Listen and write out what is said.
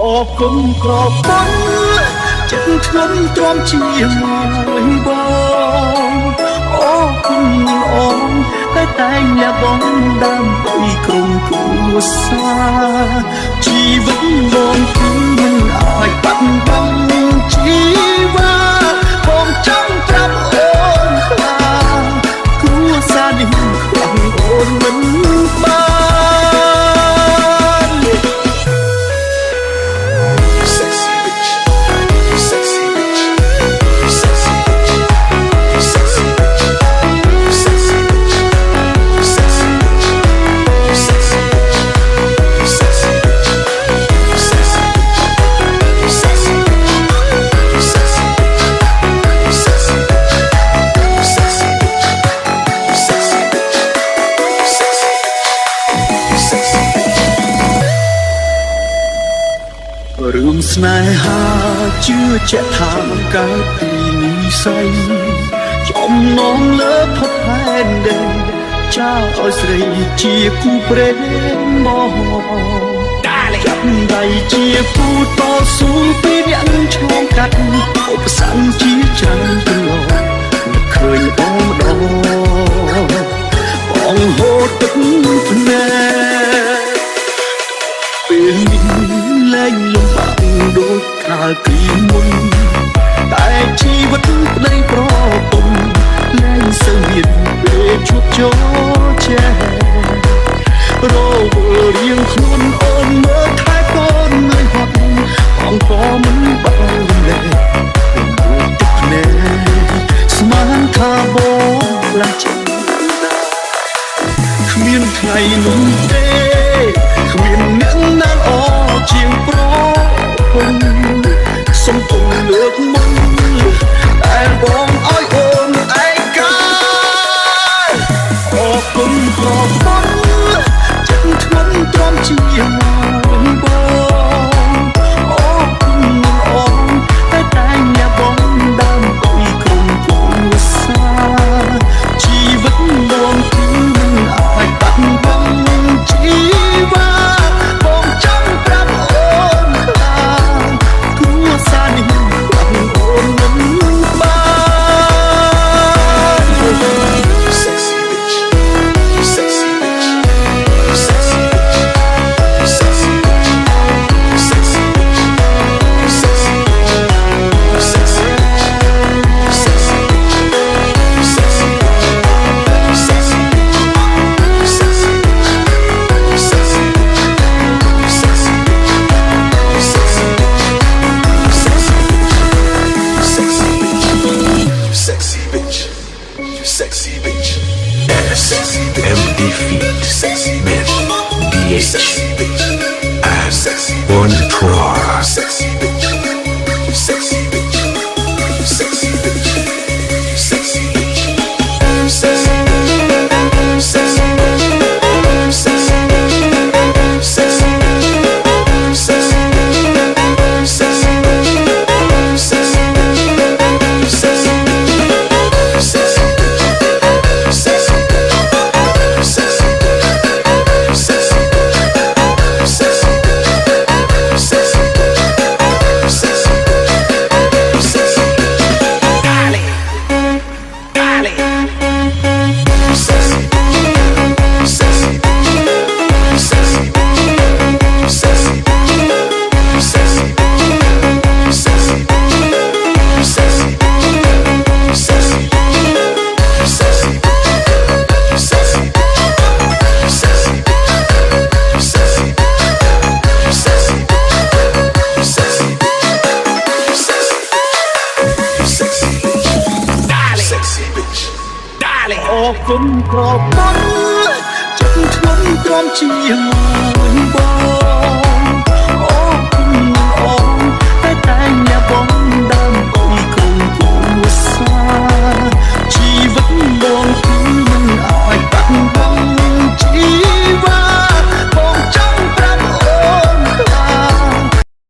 អរគុណប្រពន្ធចិត្តខ្ញុំទ្រាំជាមួយបងអរគុណអូនតែលះបង់ដើម្បីក្រុមគ្រួសារជីវិតបងគឺមិនអាចបាត់បង់ជីវាបងចង់ប្រាប់អូនថាគ្រួសារនេះបងអូនមិនបានរឿងស្នេហាជឿជាក់ថាកើតពីនិស្ស័យចំណងលើផុតផែនដីចៅឲ្យស្រីជាគូព្រេងមកចាប់ដៃជាគូតស៊ូពីអ្នកឆ្លងកាត់ឧបសគ្គជាច្រើនទៅនឹកឃើញបងម្ដងបងហូតទឹកភ្នែកពេលនេះលែងលំបាកដូចកាលពីមុនតែជីវិតប្តីប្រពន្ធលែងសូវមានពេលជួបជោជែរវល់រៀងខ្លួនអូនមើលថែកូននៅហត់បងក៏មិនបានរំលែកពេលទឹកភ្នែកស្មានថាបងឡើងចិត្តគ្មានថ្ងៃនោះទេគ្មានអ្នកណាល្អជាងប្រពន្ធសុំទុំលើកមុនតែបងឲ្យអូនឯកាអរគុណប្រពន្ធចិត្តខ្ញុំទ្រាំជាមួយបងអរគុណអូនតែញ៉ាបងដើមពីក្រុមគ្រួសារជីវិតបងគឺមិនអាចបាត់បង់ជីវាបងចង់ប្រាប់អូនថាគ្រួសារនេះបងអូនមិនបាន Sexy bitch Sexy bitch Sexy bitch Sexy bitch Sexy bitch Sexy bitch Sexy bitch Sexy bitch Sexy Sexy bitch, sexy bitch, MD feet, sexy bitch, DH, sexy bitch, and sexy one draw, sexy bitch, sexy bitch, sexy bitch, sexy bitch, sexy bitch, sexy bitch, sexy bitch, sexy darling អរគុណប្រពន្ធចិត្តខ្ញុំទ្រាំជាមួយបង